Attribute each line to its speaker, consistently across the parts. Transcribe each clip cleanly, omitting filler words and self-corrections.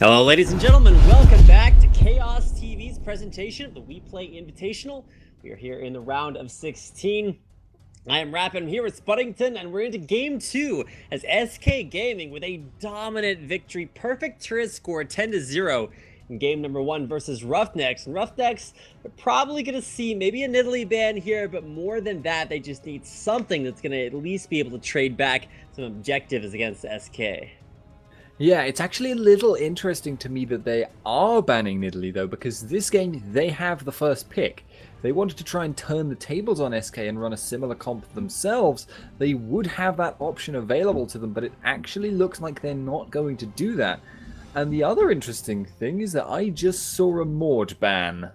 Speaker 1: Hello, ladies and gentlemen. Welcome back to Chaos TV's presentation of the Weplay Invitational. We are here in the round of 16. I am Rappin. I'm here with Spuddington, and we're into Game 2 as SK Gaming with a dominant victory. Perfect turret score, 10-0 in Game number 1 versus RoughNeX. And RoughNeX are probably going to see maybe a Nidalee ban here, but more than that, they just need something that's going to at least be able to trade back some objectives against SK.
Speaker 2: Yeah, it's actually a little interesting to me that they are banning Nidalee, though, because this game, they have the first pick. If they wanted to try and turn the tables on SK and run a similar comp themselves, they would have that option available to them, but it actually looks like they're not going to do that. And the other interesting thing is that I just saw a Mord ban.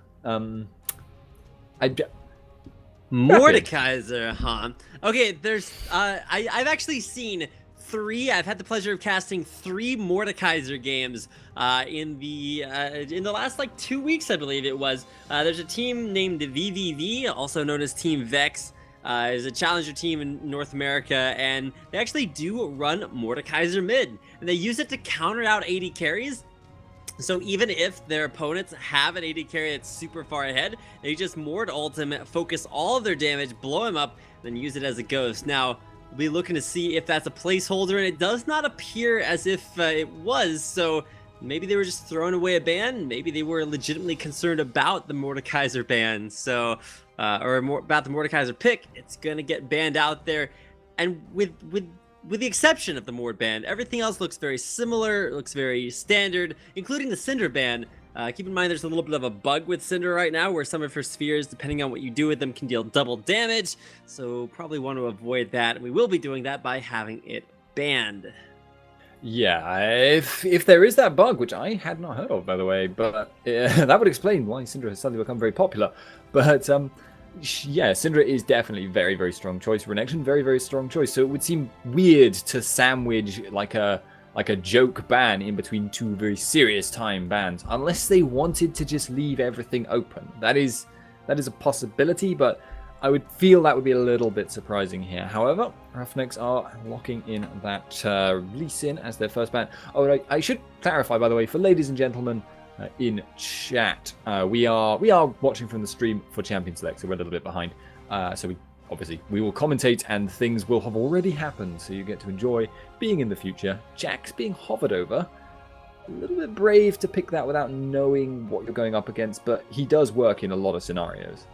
Speaker 1: Mordekaiser, huh? Okay, there's, I've actually seen I've had the pleasure of casting 3 Mordekaiser games in the last like 2 weeks, I believe it was. There's a team named VVV, also known as Team Vex, is a challenger team in North America, and they actually do run Mordekaiser mid, and they use it to counter out AD carries. So even if their opponents have an AD carry that's super far ahead, they just Mord ult him, focus all of their damage, blow him up, then use it as a ghost. Now, we'll be looking to see if that's a placeholder, and it does not appear as if it was, so maybe they were just throwing away a ban. Maybe they were legitimately concerned about the Mordekaiser ban, so or more about the Mordekaiser pick. It's gonna get banned out there, and with the exception of the Mord ban, everything else looks very similar, looks very standard, including the Cinder ban. Keep in mind there's a little bit of a bug with Cinder right now where some of her spheres, depending on what you do with them, can deal double damage, so probably want to avoid that, and we will be doing that by having it banned.
Speaker 2: Yeah, if there is that bug, which I had not heard of, by the way, but that would explain why Syndra has suddenly become very popular. But yeah, Syndra is definitely a very, very strong choice. RoughNeX, very, very strong choice. So it would seem weird to sandwich like a joke ban in between 2 very serious time bans, unless they wanted to just leave everything open. That is a possibility, but I would feel that would be a little bit surprising here. However, RoughNeX are locking in that Lee Sin as their first ban. Oh, I should clarify, by the way, for ladies and gentlemen in chat, we are watching from the stream for Champion Select, so we're a little bit behind. So we will commentate, and things will have already happened, so you get to enjoy being in the future. Jack's being hovered over. A little bit brave to pick that without knowing what you're going up against, but he does work in a lot of scenarios.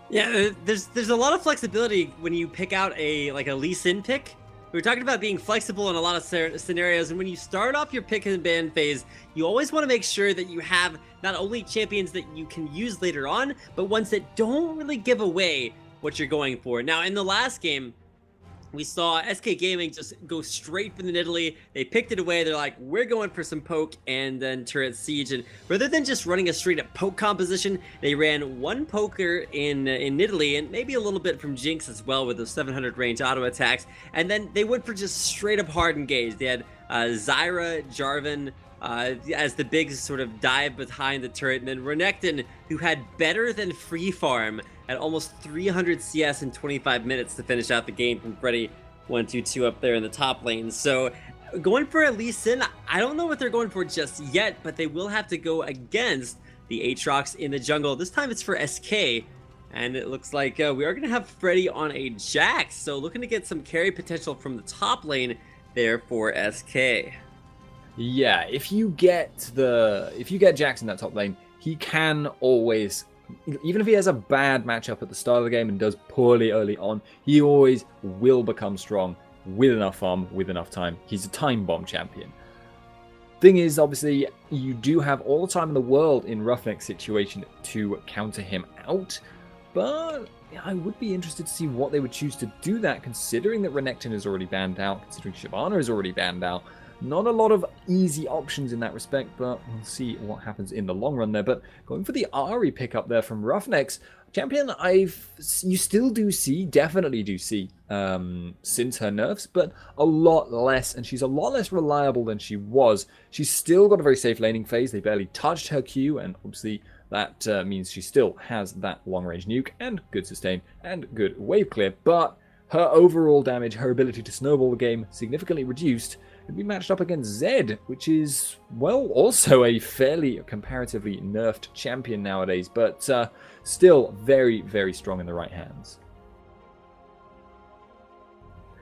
Speaker 1: Yeah, there's a lot of flexibility when you pick out a Lee Sin pick. We were talking about being flexible in a lot of scenarios, and when you start off your pick and ban phase, you always want to make sure that you have not only champions that you can use later on, but ones that don't really give away what you're going for. Now, in the last game, we saw SK Gaming just go straight for the Nidalee. They picked it away. They're like, we're going for some poke and then turret siege. And rather than just running a straight up poke composition, they ran 1 poker in Nidalee and maybe a little bit from Jinx as well with those 700 range auto attacks. And then they went for just straight up hard engage. They had Zyra, Jarvan, as the big sort of dive behind the turret, and then Renekton, who had better than free farm at almost 300 CS in 25 minutes to finish out the game from Freddy122 up there in the top lane. So going for a Lee Sin, I don't know what they're going for just yet, but they will have to go against the Aatrox in the jungle. This time it's for SK, and it looks like we are going to have Freddy on a Jax, so looking to get some carry potential from the top lane there for SK.
Speaker 2: Yeah, if you get Jax in that top lane, he can always, even if he has a bad matchup at the start of the game and does poorly early on, he always will become strong with enough farm, with enough time. He's a time bomb champion. Thing is, obviously, you do have all the time in the world in RoughNeX situation to counter him out, but I would be interested to see what they would choose to do that, considering that Renekton is already banned out, considering Shyvana is already banned out. Not a lot of easy options in that respect, but we'll see what happens in the long run there. But going for the Ahri pickup there from RoughNeX, champion you still do see, definitely do see, since her nerfs, but a lot less, and she's a lot less reliable than she was. She's still got a very safe laning phase. They barely touched her Q, and obviously that means she still has that long-range nuke, and good sustain, and good wave clear, but her overall damage, her ability to snowball the game, significantly reduced, be matched up against Zed, which is, well, also a fairly comparatively nerfed champion nowadays, but still very, very strong in the right hands.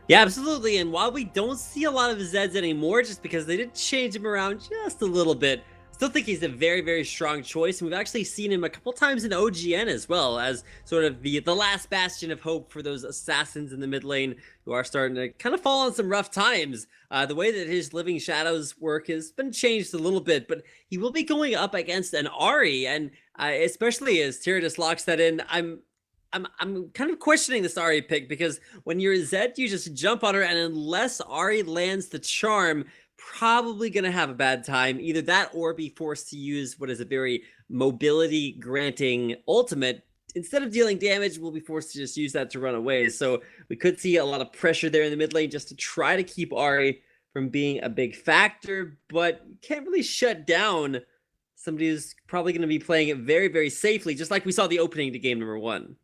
Speaker 1: Yeah, absolutely. And while we don't see a lot of Zeds anymore, just because they did change him around just a little bit, still think he's a very, very strong choice. And we've actually seen him a couple times in OGN as well, as sort of the last bastion of hope for those assassins in the mid lane who are starting to kind of fall on some rough times. The way that his Living Shadows work has been changed a little bit, but he will be going up against an Ahri, and especially as Tyrannus locks that in, I'm kind of questioning this Ahri pick, because when you're Zed, you just jump on her, and unless Ahri lands the charm, probably going to have a bad time. Either that or be forced to use what is a very mobility granting ultimate. Instead of dealing damage, we'll be forced to just use that to run away. So we could see a lot of pressure there in the mid lane just to try to keep Ahri from being a big factor, but you can't really shut down somebody who's probably going to be playing it very, very safely, just like we saw the opening to game number 1.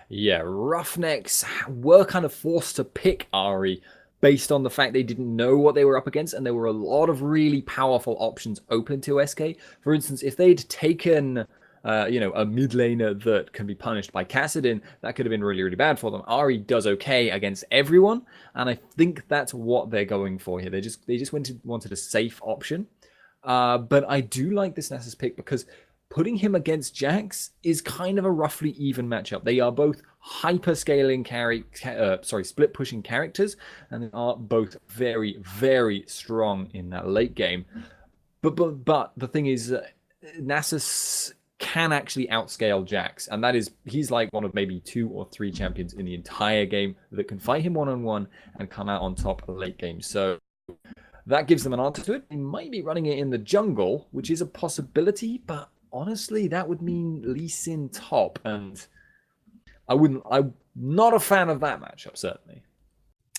Speaker 2: Yeah, RoughNeX were kind of forced to pick Ahri based on the fact they didn't know what they were up against, and there were a lot of really powerful options open to SK. For instance, if they'd taken a mid laner that can be punished by Kassadin, that could have been really, really bad for them. Ahri does okay against everyone, and I think that's what they're going for here. They just wanted a safe option. But I do like this Nasus pick because putting him against Jax is kind of a roughly even matchup. They are both hyper-scaling split pushing characters, and they are both very, very strong in that late game. But the thing is, Nasus can actually outscale Jax, and he's like one of maybe 2 or 3 champions in the entire game that can fight him one-on-one and come out on top late game. So that gives them an answer to it. They might be running it in the jungle, which is a possibility, but honestly, that would mean Lee Sin top, and I'm not a fan of that matchup, certainly.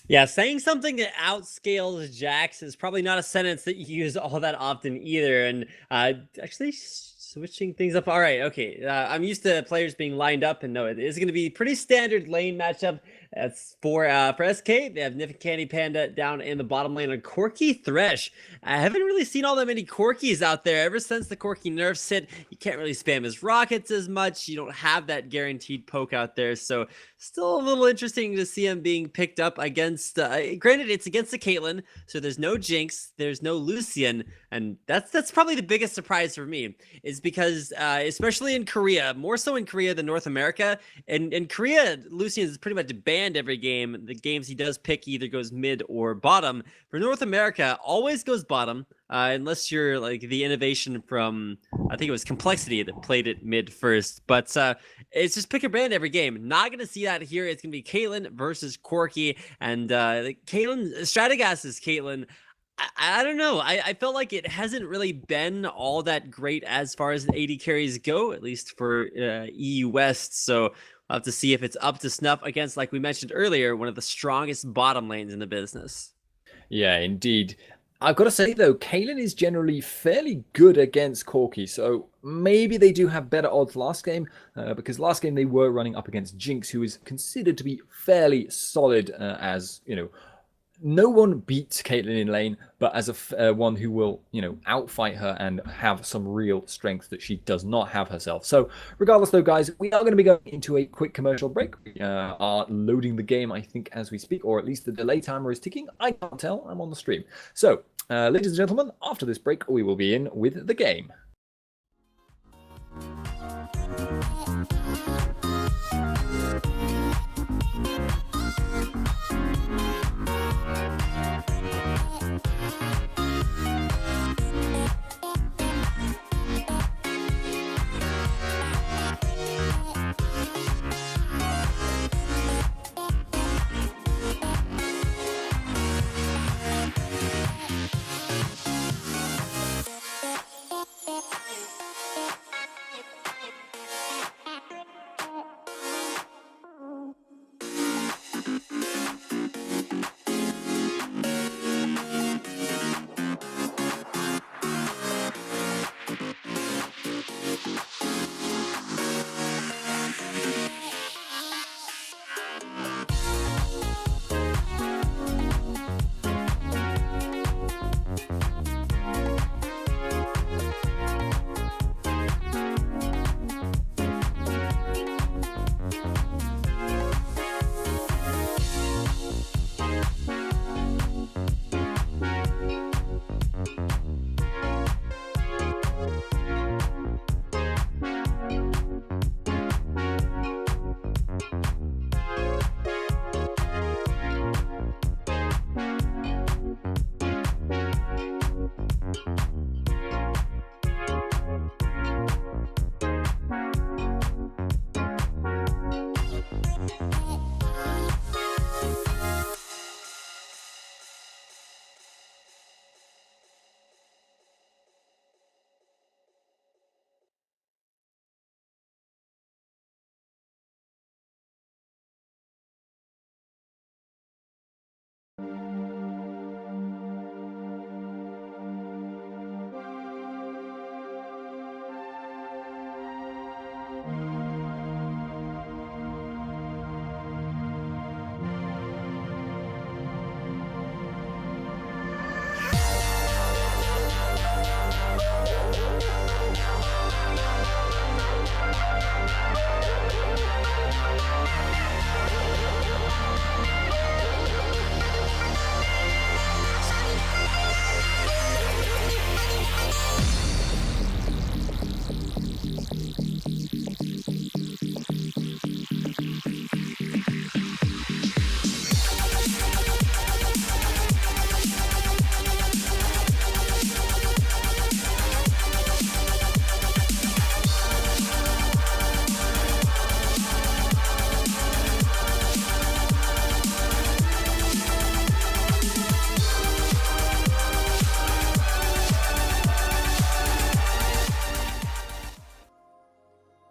Speaker 1: Yeah, saying something that outscales Jax is probably not a sentence that you use all that often either. And actually switching things up. All right, okay. I'm used to players being lined up, and no, it is going to be pretty standard lane matchup. That's for SK. They have Nif Candy Panda down in the bottom lane on Corki Thresh. I haven't really seen all that many Corkis out there ever since the Corki nerfs hit. You can't really spam his rockets as much. You don't have that guaranteed poke out there, so still a little interesting to see him being picked up against. Granted, it's against the Caitlyn, so there's no Jinx, there's no Lucian, and that's probably the biggest surprise for me. Is because especially in Korea, more so in Korea than North America. In Korea, Lucian is pretty much banned every game. The games he does pick, he either goes mid or bottom. For North America, always goes bottom, unless you're like the innovation from, I think it was Complexity that played it mid first. But it's just pick a brand every game. Not going to see that here. It's going to be Caitlyn versus Corki, and Caitlyn, Stratagas's Caitlyn, I don't know. I felt like it hasn't really been all that great as far as AD carries go, at least for EU West. So we'll have to see if it's up to snuff against, like we mentioned earlier, one of the strongest bottom lanes in the business.
Speaker 2: Yeah, indeed. I've got to say, though, Caitlyn is generally fairly good against Corki, so maybe they do have better odds last game, because last game they were running up against Jinx, who is considered to be fairly solid as, no one beats Caitlyn in lane, but as one who will, outfight her and have some real strength that she does not have herself. So regardless though, guys, we are going to be going into a quick commercial break. We are loading the game, I think, as we speak, or at least the delay timer is ticking. I can't tell. I'm on the stream. So, ladies and gentlemen, after this break, we will be in with the game.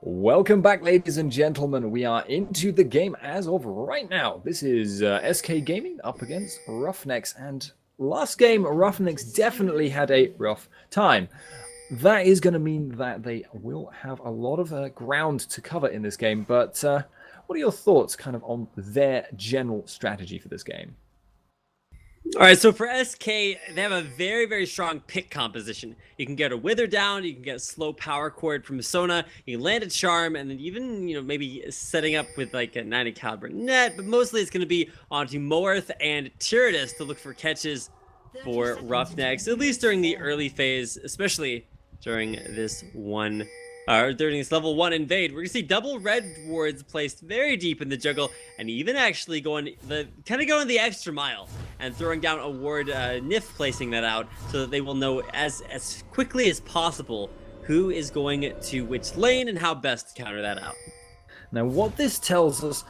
Speaker 2: Welcome back, ladies and gentlemen. We are into the game as of right now. This is SK Gaming up against RoughNeX, and last game, RoughNeX definitely had a rough time. That is going to mean that they will have a lot of ground to cover in this game, but what are your thoughts kind of on their general strategy for this game?
Speaker 1: All right, so for SK, they have a very, very strong pick composition. You can get a Wither down, you can get a slow power chord from Sona, you can land a Charm, and then even, maybe setting up with like a 90 caliber net, but mostly it's going to be onto Moarth and Tyrannus to look for catches for RoughNeX, at least during the early phase, especially during this during this level 1 invade. We're gonna see double red wards placed very deep in the jungle, and even actually going the extra mile and throwing down a ward, Nif placing that out so that they will know as quickly as possible who is going to which lane and how best to counter that out.
Speaker 2: Now, what this tells us,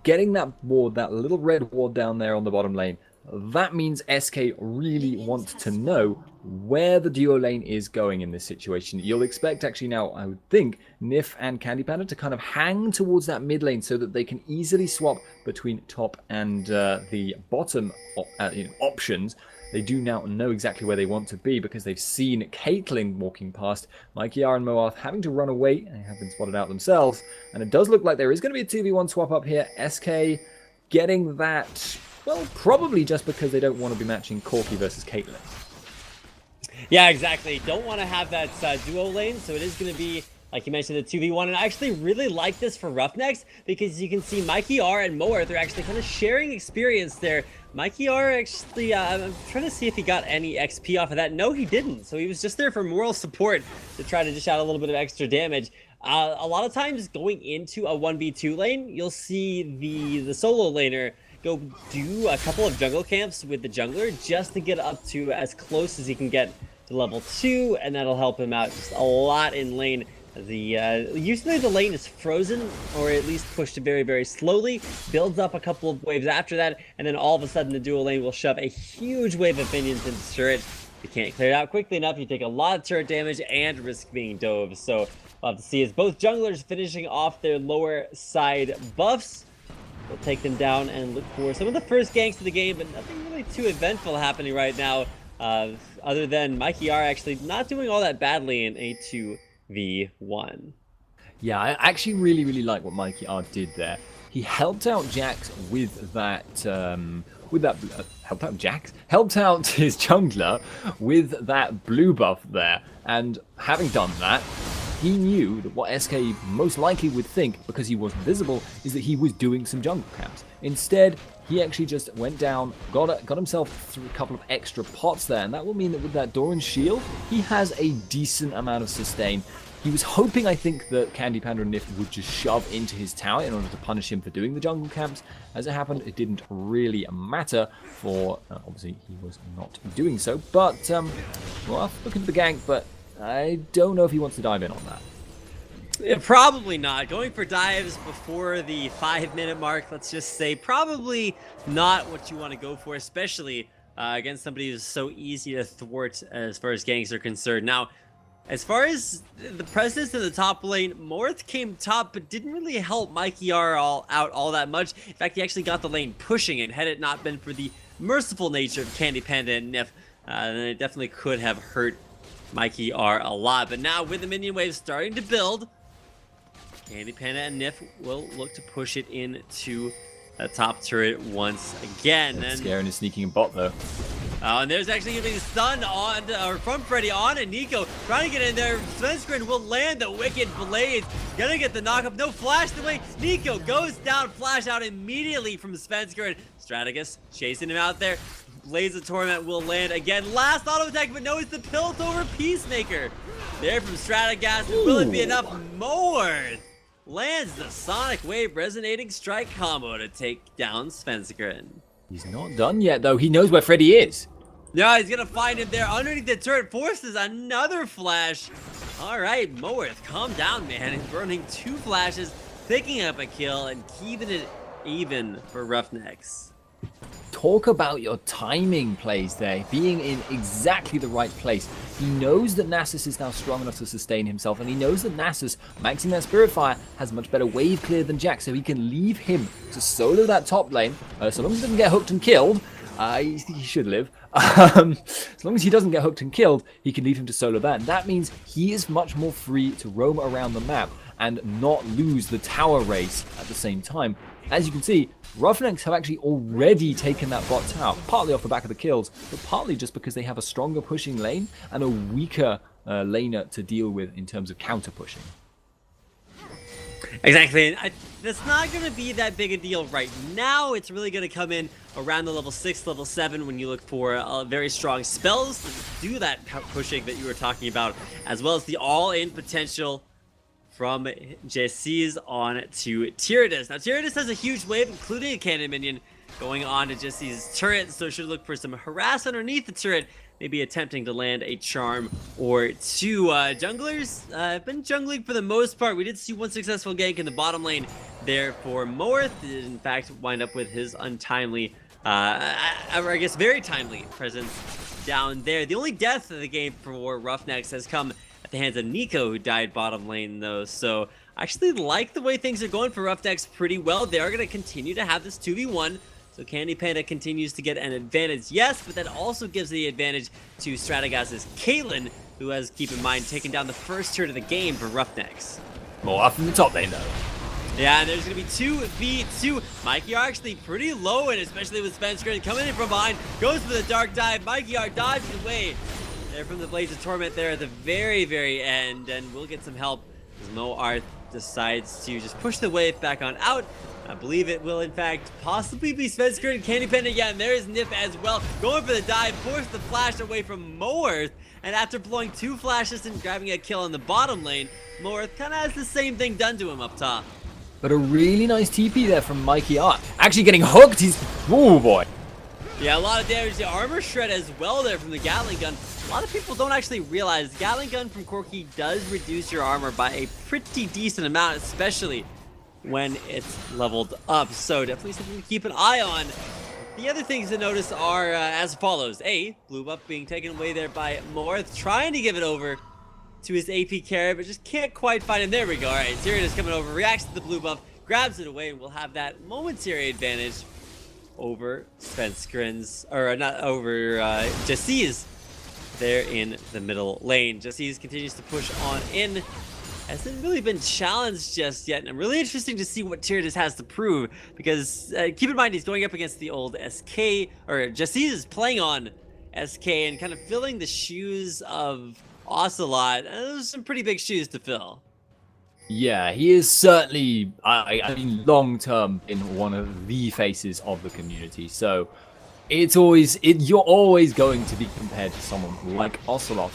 Speaker 2: getting that ward, that little red ward down there on the bottom lane, that means SK really want to know where the duo lane is going in this situation. You'll expect, actually now, I would think, Nif and Candy Panda to kind of hang towards that mid lane so that they can easily swap between top and the bottom options. They do now know exactly where they want to be because they've seen Caitlyn walking past, Mikey R and Moarth having to run away and have been spotted out themselves. And it does look like there is going to be a 2v1 swap up here. SK getting that, well, probably just because they don't want to be matching Corki versus Caitlyn.
Speaker 1: Yeah, exactly. Don't want to have that duo lane, so it is going to be, like you mentioned, the 2v1. And I actually really like this for RoughNeX because you can see Mikey R and Moarth are actually kind of sharing experience there. Mikey R actually, I'm trying to see if he got any XP off of that. No, he didn't. So he was just there for moral support to try to dish out a little bit of extra damage. A lot of times going into a 1v2 lane, you'll see the solo laner go do a couple of jungle camps with the jungler just to get up to as close as he can get to level 2, and that'll help him out just a lot in lane. Usually the lane is frozen, or at least pushed very, very slowly, builds up a couple of waves after that, and then all of a sudden the dual lane will shove a huge wave of minions into turret. If you can't clear it out quickly enough, you take a lot of turret damage and risk being dove. So we'll have to see as both junglers finishing off their lower side buffs. We'll take them down and look for some of the first ganks of the game, but nothing really too eventful happening right now, other than Mikey R actually not doing all that badly in a 2v1.
Speaker 2: Yeah, I actually really, really like what Mikey R did there. He helped out Jax with that, helped out his jungler with that blue buff there, and having done that, he knew that what SK most likely would think, because he wasn't visible, is that he was doing some jungle camps. Instead, he actually just went down, got himself through a couple of extra pots there, and that will mean that with that Doran shield, he has a decent amount of sustain. He was hoping, I think, that Candy Panda and Nif would just shove into his tower in order to punish him for doing the jungle camps. As it happened, it didn't really matter, for obviously he was not doing so. But, well, looking at the gank, but I don't know if he wants to dive in on that.
Speaker 1: Yeah, probably not. Going for dives before the 5-minute mark, let's just say, probably not what you want to go for, especially against somebody who's so easy to thwart as far as ganks are concerned. Now, as far as the presence in the top lane, Moarth came top, but didn't really help Mikey R out all that much. In fact, he actually got the lane pushing it. Had it not been for the merciful nature of Candy Panda and Nif, then it definitely could have hurt Mikey R a lot. But now with the minion wave starting to build, Candy Panda and Nif will look to push it into the top turret once again.
Speaker 2: And scaring and sneaking in bot though.
Speaker 1: And there's actually going to be stun on, or from Freddy on, and Nico trying to get in there. Svenskeren will land the Wicked Blade. Gonna get the knock-up. No flash delay. Nico goes down, flash out immediately from Svenskeren. Strategus chasing him out there. Blaze of Torment will land again. Last auto attack, but no, it's the Piltover Peacemaker. There from Strategas. Will it be enough? Moarth lands the Sonic Wave Resonating Strike combo to take down Svenskeren.
Speaker 2: He's not done yet, though. He knows where Freddy is.
Speaker 1: Yeah, he's gonna find him there underneath the turret. Forces another flash. All right, Moarth, calm down, man. He's burning 2 flashes, picking up a kill, and keeping it even for RoughNeX.
Speaker 2: talk about your timing plays there, being in exactly the right place. He knows that Nasus is now strong enough to sustain himself, and he knows that Nasus, maxing that Spirit Fire, has much better wave clear than Jax, so he can leave him to solo that top lane. So long as he doesn't get hooked and killed, he should live. As long as he doesn't get hooked and killed, he can leave him to solo that. And that means he is much more free to roam around the map and not lose the tower race at the same time. As you can see, RoughNeX have actually already taken that bot tower, partly off the back of the kills, but partly just because they have a stronger pushing lane and a weaker laner to deal with in terms of counter pushing.
Speaker 1: Exactly. That's not going to be that big a deal right now. It's really going to come in around the level 6, level 7 when you look for very strong spells to do that pushing that you were talking about, as well as the all-in potential from Jesse's on to Tyranids. Now, Tyranids has a huge wave, including a cannon minion, going on to Jesse's turret, so should look for some harass underneath the turret, maybe attempting to land a charm or two. Junglers have been jungling for the most part. We did see one successful gank in the bottom lane there for Moerth. Did in fact wind up with his untimely, or I guess very timely presence down there. The only death of the game for RoughNeX has come at the hands of Nico, who died bottom lane though. So I actually like the way things are going for RoughNeX pretty well. They are going to continue to have this 2v1. So Candy Panda continues to get an advantage, yes, but that also gives the advantage to Strategos' Caitlyn, who has, keep in mind, taken down the first turret of the game for RoughNex.
Speaker 2: More up in the top lane though.
Speaker 1: Yeah, and there's going to be 2v2. Mikey are actually pretty low, and especially with Spencer coming in from behind, goes for the dark dive. Mikey are dodges away there from the Blades of Torment there at the very, very end, and we'll get some help as Moarth decides to just push the wave back on out. I believe it will, in fact, possibly be Spencer and Candy Panda. Yeah, and there is Nip as well. Going for the dive, force the flash away from Moarth. And after blowing 2 flashes and grabbing a kill in the bottom lane, Moarth kind of has the same thing done to him up top.
Speaker 2: But a really nice TP there from Mikey R. Actually getting hooked, he's... Oh boy.
Speaker 1: Yeah, a lot of damage. The armor shred as well there from the Gatling gun. A lot of people don't actually realize the Gatling gun from Corki does reduce your armor by a pretty decent amount, especially when it's leveled up. So definitely something to keep an eye on. The other things to notice are as follows. A, blue buff being taken away there by Moarth, trying to give it over to his AP carry, but just can't quite find him. There we go. All right, Tyrion is coming over, reacts to the blue buff, grabs it away, and we'll have that momentary advantage over Svenskrin's, or not over Jesse's there in the middle lane. Jesse's continues to push on in. Hasn't really been challenged just yet, and I'm really interested to see what Tyranids has to prove, because keep in mind he's going up against the old SK, or Jesse is playing on SK and kind of filling the shoes of Ocelot. Those are some pretty big shoes to fill.
Speaker 2: Yeah, he is certainly, I mean, long-term in one of the faces of the community, so it's always, you're always going to be compared to someone like Ocelot.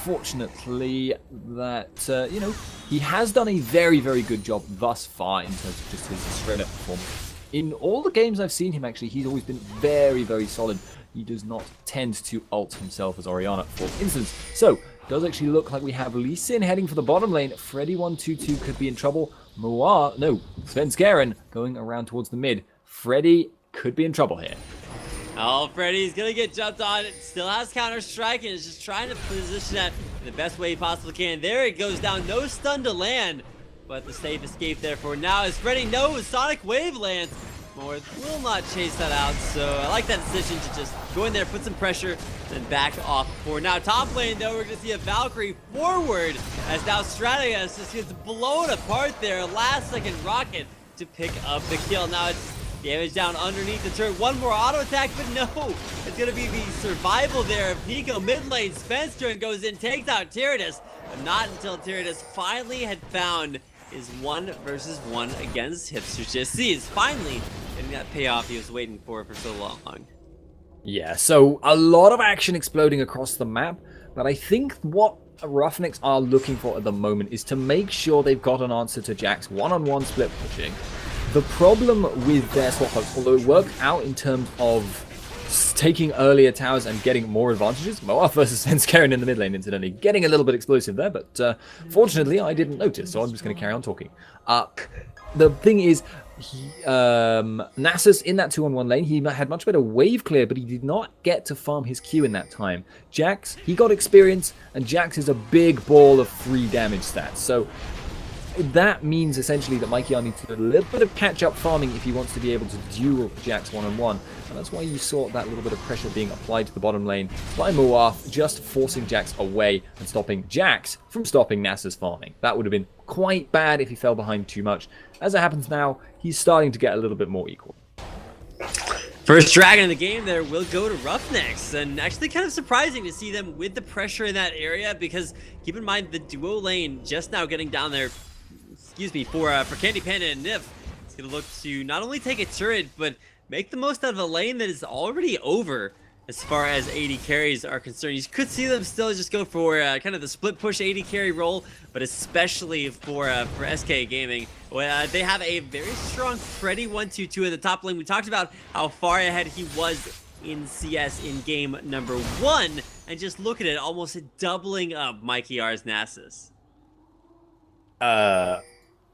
Speaker 2: Fortunately, that, you know, he has done a very, very good job thus far in terms of just his straight-up performance. In all the games I've seen him, actually, he's always been very, very solid. He does not tend to ult himself as Orianna, for instance. So, does actually look like we have Lee Sin heading for the bottom lane. Freddy122 could be in trouble. Svenskeren going around towards the mid. Freddy could be in trouble here.
Speaker 1: Oh, Freddy's gonna get jumped on. It still has Counter-Strike and is just trying to position that in the best way he possibly can. There it goes down. No stun to land, but the safe escape there for now as Freddy knows Sonic Wave lands. Moarth will not chase that out, so I like that decision to just go in there, put some pressure, then back off for now. Top lane, though, we're gonna see a Valkyrie forward as now Strategos just gets blown apart there. A last-second rocket to pick up the kill. Now it's damage down underneath the turret. One more auto attack, but no. It's going to be the survival there of Nico mid lane. Spencer and goes in, takes out Tyranids. But not until Tyranids finally had found his 1 versus 1 against Hipster Jesse. Is finally getting that payoff he was waiting for so long.
Speaker 2: Yeah, so a lot of action exploding across the map, but I think what RoughNeX are looking for at the moment is to make sure they've got an answer to Jack's one-on-one split pushing. The problem with their swap ups, although it worked out in terms of taking earlier towers and getting more advantages, Moarth versus Svenskeren in the mid lane, incidentally, getting a little bit explosive there, but fortunately I didn't notice, so I'm just going to carry on talking. The thing is, Nasus in that 2-on-1 lane, he had much better wave clear, but he did not get to farm his Q in that time. Jax, he got experience, and Jax is a big ball of 3 damage stats. So that means essentially that Mikey R needs to do a little bit of catch-up farming if he wants to be able to duel Jax 1-on-1. And that's why you saw that little bit of pressure being applied to the bottom lane by Muath, just forcing Jax away and stopping Jax from stopping Nasus farming. That would have been quite bad if he fell behind too much. As it happens now, he's starting to get a little bit more equal.
Speaker 1: First dragon in the game there will go to RoughNeX, and actually kind of surprising to see them with the pressure in that area, because keep in mind the duo lane just now getting down there, for Candy Panda and Nif. It's going to look to not only take a turret, but make the most out of a lane that is already over as far as AD carries are concerned. You could see them still just go for kind of the split push AD carry role, but especially for SK Gaming. They have a very strong Freddy 1-2-2 in the top lane. We talked about how far ahead he was in CS in game number 1, and just look at it, almost doubling up Mikey R's Nasus.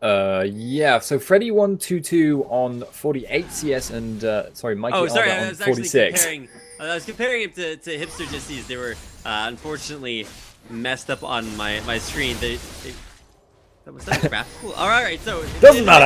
Speaker 2: Yeah, so Freddy 1-2-2 on 48 CS and, Mikey on 46.
Speaker 1: I was comparing him to Hipster Jessies. They were, unfortunately, messed up on my screen. Was that graphical? Alright, so...
Speaker 2: Doesn't matter!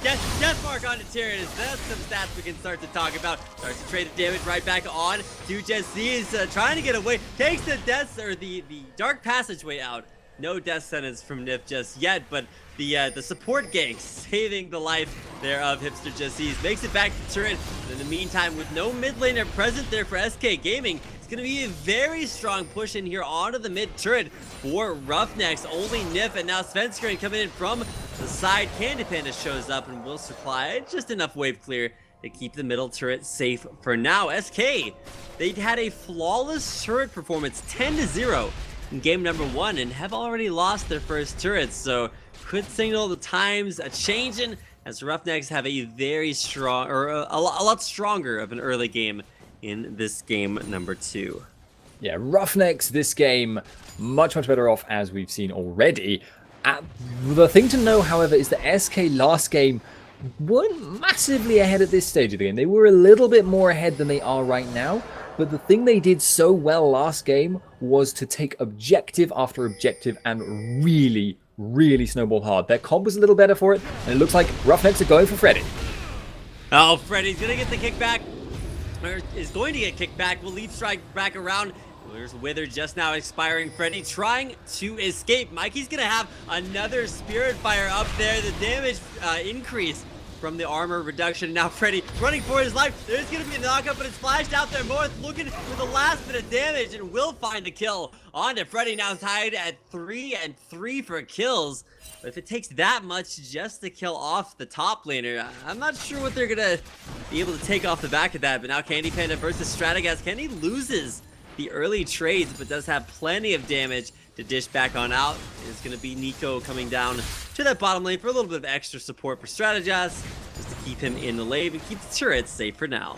Speaker 1: Death mark on the Tyranus. That's some stats we can start to talk about. Starts to trade the damage right back on to Jessies, trying to get away. Takes the death, or the dark passageway out. No death sentence from Nif just yet, but the support gank saving the life there of Hipster Jessies. Makes it back to turret. But in the meantime, with no mid laner present there for SK Gaming, it's going to be a very strong push in here onto the mid turret for RoughNeX. Only Nif and now Svenskeren coming in from the side. Candy Panda shows up and will supply just enough wave clear to keep the middle turret safe for now. SK, they had a flawless turret performance, 10-0. in game number 1 and have already lost their first turrets, so could signal the times a changing as RoughNeX have a very strong, or a lot stronger of an early game in this game number 2.
Speaker 2: Yeah, RoughNeX this game much better off, as we've seen already. The thing to know, however, is that SK last game weren't massively ahead at this stage of the game. They were a little bit more ahead than they are right now. But the thing they did so well last game was to take objective after objective and really snowball hard. Their comp was a little better for it, and it looks like RoughNeX are going for Freddy.
Speaker 1: Oh, Freddy's gonna get the kickback, or is going to get kicked back. Will leaf strike back around. There's Wither just now expiring. Freddy trying to escape. Mikey's gonna have another Spirit Fire up there. The damage increase from the armor reduction. Now Freddy running for his life. There's going to be a knockup, but it's flashed out there. Morth looking for the last bit of damage and will find the kill. On to Freddy, now tied at 3-3 for kills. But if it takes that much just to kill off the top laner, I'm not sure what they're going to be able to take off the back of that. But now Candy Panda versus Stratagas. Candy loses the early trades, but does have plenty of damage to dish back on out. It's going to be Nico coming down to that bottom lane for a little bit of extra support for Stratagas, just to keep him in the lane and keep the turrets safe for now.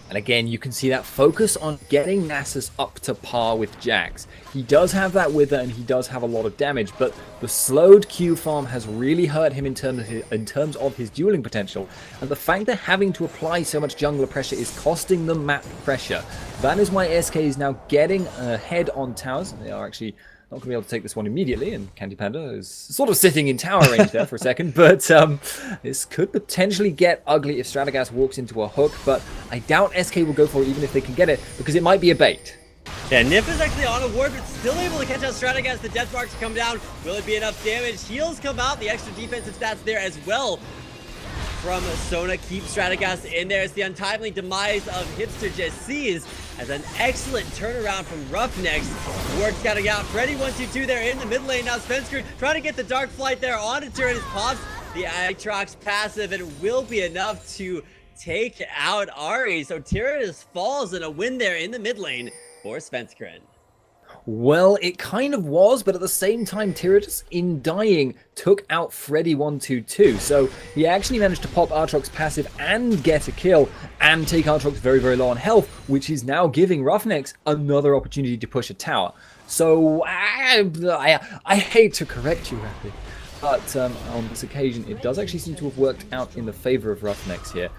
Speaker 2: And again, you can see that focus on getting Nasus up to par with Jax. He does have that Wither and he does have a lot of damage, but the slowed Q farm has really hurt him in terms of his dueling potential. And the fact that having to apply so much jungler pressure is costing them map pressure. That is why SK is now getting ahead on towers. They are actually not going to be able to take this one immediately, and Candy Panda is sort of sitting in tower range there for a second, but this could potentially get ugly if Stratagas walks into a hook, but I doubt SK will go for it even if they can get it, because it might be a bait.
Speaker 1: Yeah, Nif is actually on a ward, but still able to catch out Stratagas. The death marks come down. Will it be enough damage? Heals come out, the extra defensive stats there as well from Sona. Keep Stratagas in there. It's the untimely demise of Hipster Jessies as an excellent turnaround from RoughNeX. Ward scouting out. Freddy 1-2-2 there in the mid lane. Now Svenskeren trying to get the Dark Flight there onto turret. It pops the Aatrox passive, and it will be enough to take out Ari. So Tyrannus falls in a win there in the mid lane for Svenskeren.
Speaker 2: Well, it kind of was, but at the same time, Tyrannus, in dying, took out Freddy 1-2-2. So he actually managed to pop Aatrox passive and get a kill, and take Aatrox very low on health, which is now giving RoughNeX another opportunity to push a tower. So I hate to correct you, Rappy, But on this occasion, it does actually seem to have worked out in the favor of RoughNeX here.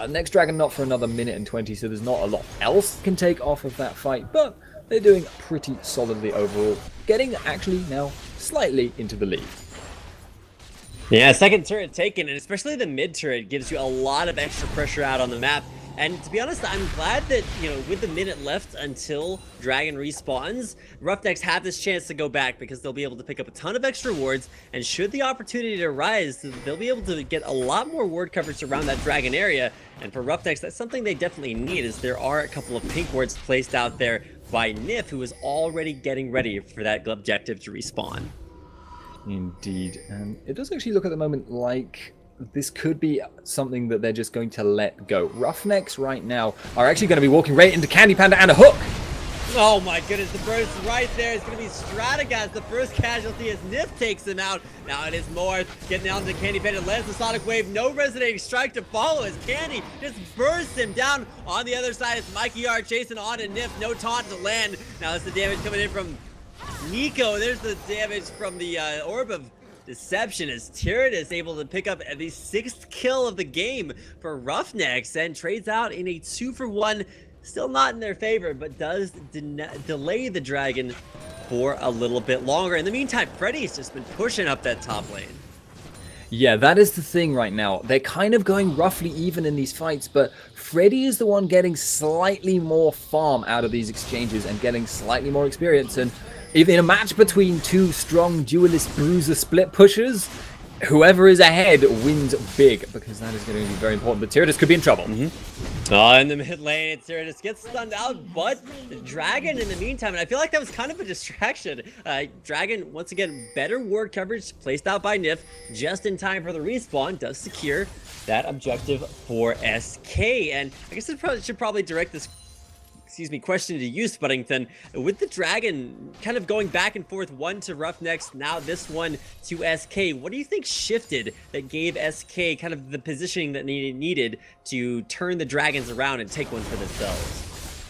Speaker 2: Next Dragon not for another minute and 20, so there's not a lot else can take off of that fight, but they're doing pretty solidly overall, getting actually now slightly into the lead.
Speaker 1: Yeah, second turret taken, and especially the mid turret gives you a lot of extra pressure out on the map. And to be honest, I'm glad that, you know, with the minute left until Dragon respawns, RoughNeX have this chance to go back because they'll be able to pick up a ton of extra wards, and should the opportunity arise, they'll be able to get a lot more ward coverage around that Dragon area. And for RoughNeX, that's something they definitely need, as there are a couple of pink wards placed out there by Nif, who is already getting ready for that objective to respawn.
Speaker 2: Indeed, and it does actually look at the moment like this could be something that they're just going to let go. RoughNeX right now are actually going to be walking right into Candy Panda and a hook.
Speaker 1: Oh my goodness, the burst right there is going to be Stratagas, the first casualty as Nif takes him out. Now it is Morth getting down to Candy Panda, lands the Sonic Wave, no resonating strike to follow as Candy just bursts him down. On the other side, it's Mikey R chasing on to Nif, no taunt to land. Now that's the damage coming in from Nico. There's the damage from the Orb of Deception as Tyranid is able to pick up the 6th kill of the game for RoughNeX and trades out in a 2-for-1. Still not in their favor, but does delay the Dragon for a little bit longer. In the meantime, Freddy's just been pushing up that top lane.
Speaker 2: Yeah, that is the thing right now. They're kind of going roughly even in these fights, but Freddy is the one getting slightly more farm out of these exchanges and getting slightly more experience. And if in a match between two strong duelist bruiser split pushers, whoever is ahead wins big, because that is going to be very important. But Tyranid could be in trouble.
Speaker 1: In the mid lane, Tyranid gets stunned out, but the Dragon in the meantime, and I feel like that was kind of a distraction. Dragon, once again, better ward coverage placed out by Nif, just in time for the respawn, does secure that objective for SK. And I guess I should probably direct this question to you, Spuddington. With the Dragon kind of going back and forth, one to RoughNeX, now this one to SK, what do you think shifted that gave SK kind of the positioning that needed to turn the Dragons around and take one for themselves?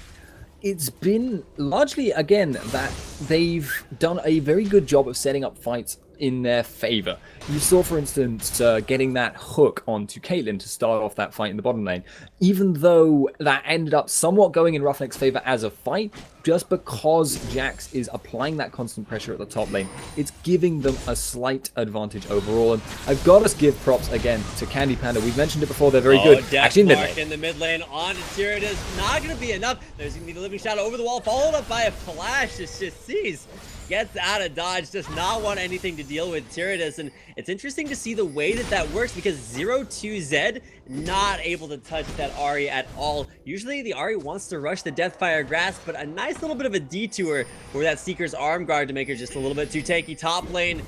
Speaker 2: It's been largely, again, that they've done a very good job of setting up fights in their favor. You saw, for instance, getting that hook onto Caitlyn to start off that fight in the bottom lane. Even though that ended up somewhat going in RoughNex's favor as a fight, just because Jax is applying that constant pressure at the top lane, it's giving them a slight advantage overall. And I've got to give props again to Candy Panda. We've mentioned it before, they're very good. Actually,
Speaker 1: in the mid lane on to Tyranid is not going to be enough. There's going to be the Living Shadow over the wall, followed up by a flash. It's just sees. Gets out of dodge, does not want anything to deal with Tyranid. And it's interesting to see the way that works, because 0-2 not able to touch that Ahri at all. Usually the Ahri wants to rush the Deathfire Grasp, but a nice little bit of a detour for that Seeker's Arm Guard to make her just a little bit too tanky. Top lane,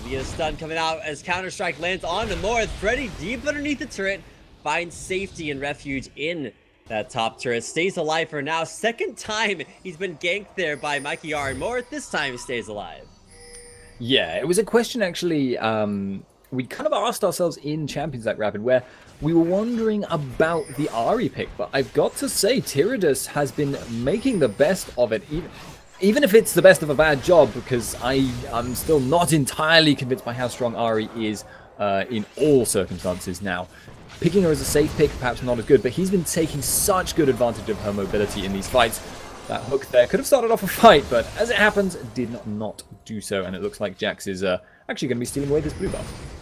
Speaker 1: be a stun coming out as Counter-Strike lands on the Morth. Freddy deep underneath the turret finds safety and refuge in that top turret, stays alive for now. Second time he's been ganked there by Mikey R and Morth. This time he stays alive.
Speaker 2: Yeah, it was a question actually we kind of asked ourselves in Champions League Rapid, where we were wondering about the Ahri pick, but I've got to say Tyranid has been making the best of it, even if it's the best of a bad job, because I'm still not entirely convinced by how strong Ahri is in all circumstances now. Picking her as a safe pick, perhaps not as good, but he's been taking such good advantage of her mobility in these fights. That hook there could have started off a fight, but as it happens, did not do so, and it looks like Jax is actually going to be stealing away this blue buff.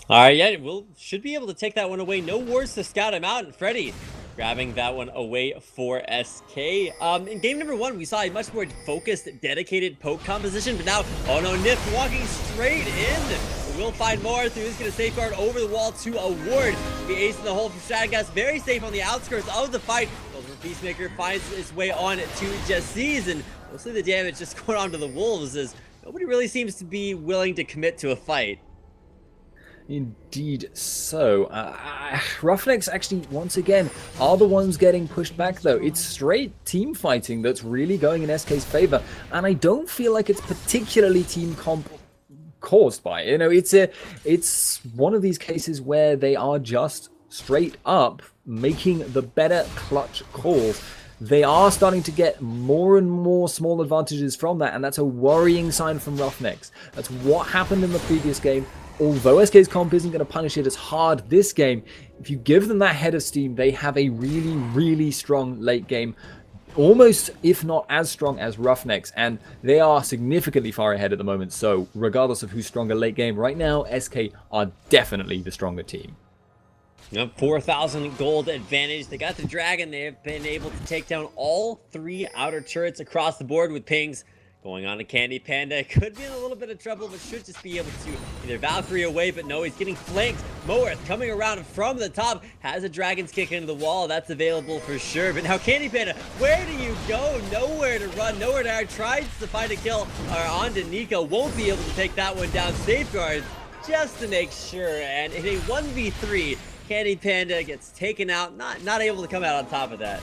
Speaker 1: Alright, yeah, should be able to take that one away. No wards to scout him out, and Freddy grabbing that one away for SK. In game number 1, we saw a much more focused, dedicated poke composition, but now, oh no, Nif walking straight in. We'll find more through. He's going to safeguard over the wall to a ward. Be ace in the hole from Stratagas. Very safe on the outskirts of the fight. Peacemaker finds his way on to Jesse's, and mostly the damage just going on to the Wolves, as nobody really seems to be willing to commit to a fight.
Speaker 2: Indeed so. RoughNeX actually, once again, are the ones getting pushed back, though. It's straight team fighting that's really going in SK's favor, and I don't feel like it's particularly team comp caused by it. You know, it's one of these cases where they are just straight up making the better clutch calls. they are starting to get more and more small advantages from that, and that's a worrying sign from RoughNeX. That's what happened in the previous game. Although SK's comp isn't going to punish it as hard this game, if you give them that head of steam, they have a really, really strong late game. Almost, if not as strong as RoughNeX, and they are significantly far ahead at the moment. So regardless of who's stronger late game, right now, SK are definitely the stronger team.
Speaker 1: Yep, 4,000 gold advantage. They got the dragon. They have been able to take down all 3 outer turrets across the board with pings. Going on to Candy Panda. Could be in a little bit of trouble, but should just be able to either Valkyrie away, but no, he's getting flanked. Moerth coming around from the top. Has a Dragon's Kick into the wall. That's available for sure. But now Candy Panda, where do you go? Nowhere to run, nowhere to hide. Tries to find a kill onto Nico. Won't be able to take that one down. Safeguards just to make sure. And in a 1v3, Candy Panda gets taken out. Not able to come out on top of that.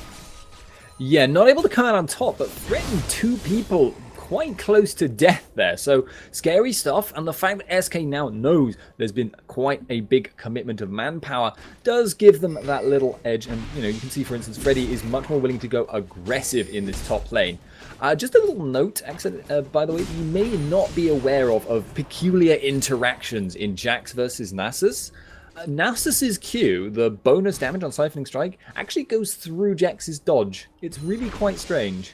Speaker 2: Yeah, not able to come out on top, but threatened 2 people quite close to death there. So scary stuff, and the fact that SK now knows there's been quite a big commitment of manpower does give them that little edge. And you can see, for instance, Freddy is much more willing to go aggressive in this top lane. Just a little note, by the way, you may not be aware of peculiar interactions in Jax versus Nasus. Nasus's Q, the bonus damage on Siphoning Strike, actually goes through Jax's dodge. It's really quite strange.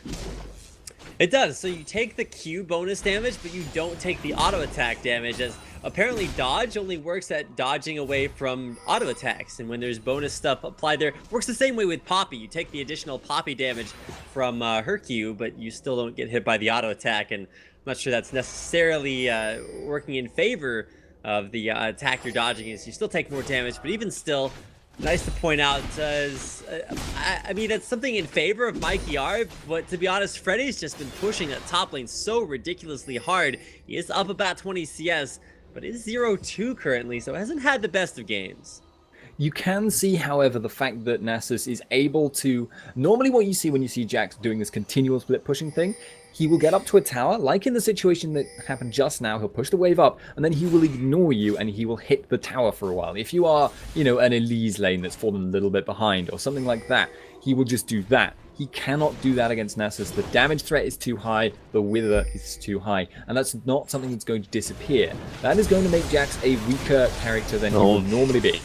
Speaker 1: It does. So you take the Q bonus damage, but you don't take the auto attack damage, as apparently dodge only works at dodging away from auto attacks. And when there's bonus stuff applied there, works the same way with Poppy. You take the additional Poppy damage from her Q, but you still don't get hit by the auto attack. And I'm not sure that's necessarily working in favor of the attack you're dodging. Is you still take more damage, but even still, nice to point out, I mean, that's something in favor of Mikey R, but to be honest, Freddy's just been pushing that top lane so ridiculously hard. He is up about 20 CS, but is 0-2 currently, so hasn't had the best of games.
Speaker 2: You can see, however, the fact that Nasus is able to... Normally what you see when you see Jax doing this continual split pushing thing, he will get up to a tower, like in the situation that happened just now. He'll push the wave up, and then he will ignore you, and he will hit the tower for a while. If you are, an Elise lane that's fallen a little bit behind, or something like that, he will just do that. He cannot do that against Nasus. The damage threat is too high, the wither is too high, and that's not something that's going to disappear. That is going to make Jax a weaker character than he will normally be.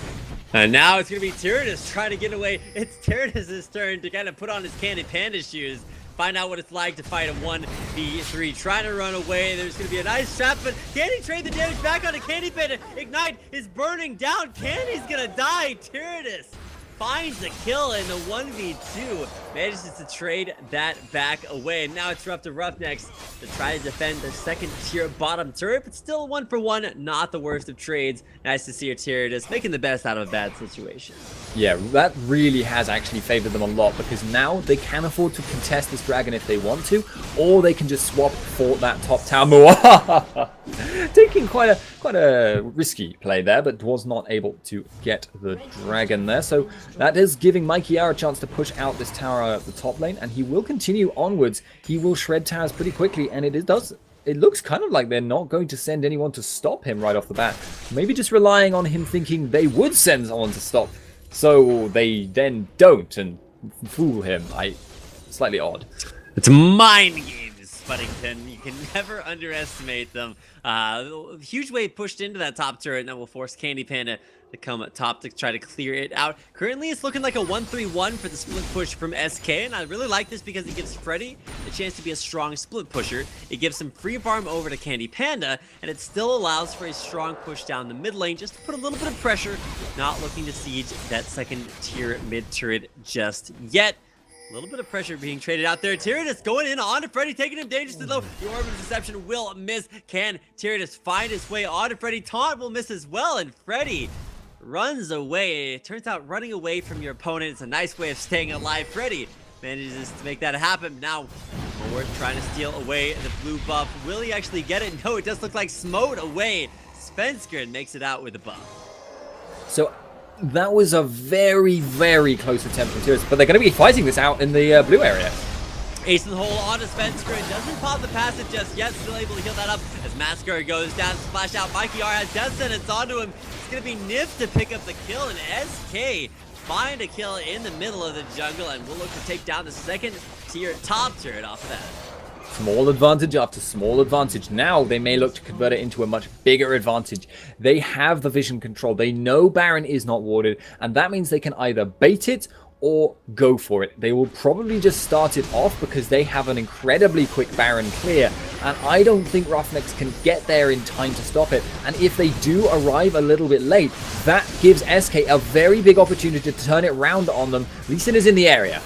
Speaker 1: And now it's going to be Tyrannus trying to get away. It's Tyrannus' turn to kind of put on his Candy Panda shoes. Find out what it's like to fight a 1v3. Trying to run away. There's going to be a nice trap, but can he trade the damage back onto Candy Panda? Ignite is burning down. Candy's going to die. Tyrannus finds a kill in the 1v2. Manages to trade that back away. And now it's up to RoughNeX to try to defend the second tier bottom turret, but still 1-for-1, not the worst of trades. Nice to see your Tyrannus making the best out of a bad situation.
Speaker 2: Yeah, that really has actually favored them a lot, because now they can afford to contest this dragon if they want to, or they can just swap for that top tower. Taking quite a risky play there, but was not able to get the dragon there. So that is giving Mikey R a chance to push out this tower at the top lane, and he will continue onwards. He will shred towers pretty quickly, and it looks kind of like they're not going to send anyone to stop him right off the bat. Maybe just relying on him thinking they would send someone to stop, so they then don't and fool him. Slightly odd.
Speaker 1: It's mind games, Fuddington. You can never underestimate them. Huge wave pushed into that top turret, and that will force Candy Panda to come up top to try to clear it out. Currently, it's looking like a 1-3-1 for the split push from SK, and I really like this because it gives Freddy a chance to be a strong split pusher. It gives him free farm over to Candy Panda, and it still allows for a strong push down the mid lane just to put a little bit of pressure, not looking to siege that second tier mid turret just yet. A little bit of pressure being traded out there. Tyrannus going in on to Freddy, taking him dangerously low. The Orb of Deception will miss. Can Tyrannus find his way on to Freddy? Taunt will miss as well, and Freddy runs away. It turns out running away from your opponent is a nice way of staying alive. Freddy manages to make that happen. Now, Moerth trying to steal away the blue buff. Will he actually get it? No, it does look like Smote away. Spencer makes it out with the buff.
Speaker 2: So that was a very, very close attempt from Tyrannus, but they're going to be fighting this out in the blue area.
Speaker 1: Ace in the hole onto Spencer. Doesn't pop the passive just yet. Still able to heal that up as Massacre goes down. Splash out. Mikey R has death sentence onto him. It's going to be Nif to pick up the kill, and SK find a kill in the middle of the jungle, and will look to take down the second tier top turret off of that.
Speaker 2: Small advantage after small advantage. Now they may look to convert it into a much bigger advantage. They have the vision control. They know Baron is not warded, and that means they can either bait it or go for it. They will probably just start it off because they have an incredibly quick Baron clear, and I don't think RoughNeX can get there in time to stop it. And if they do arrive a little bit late, that gives SK a very big opportunity to turn it round on them. Lee Sin is in the area.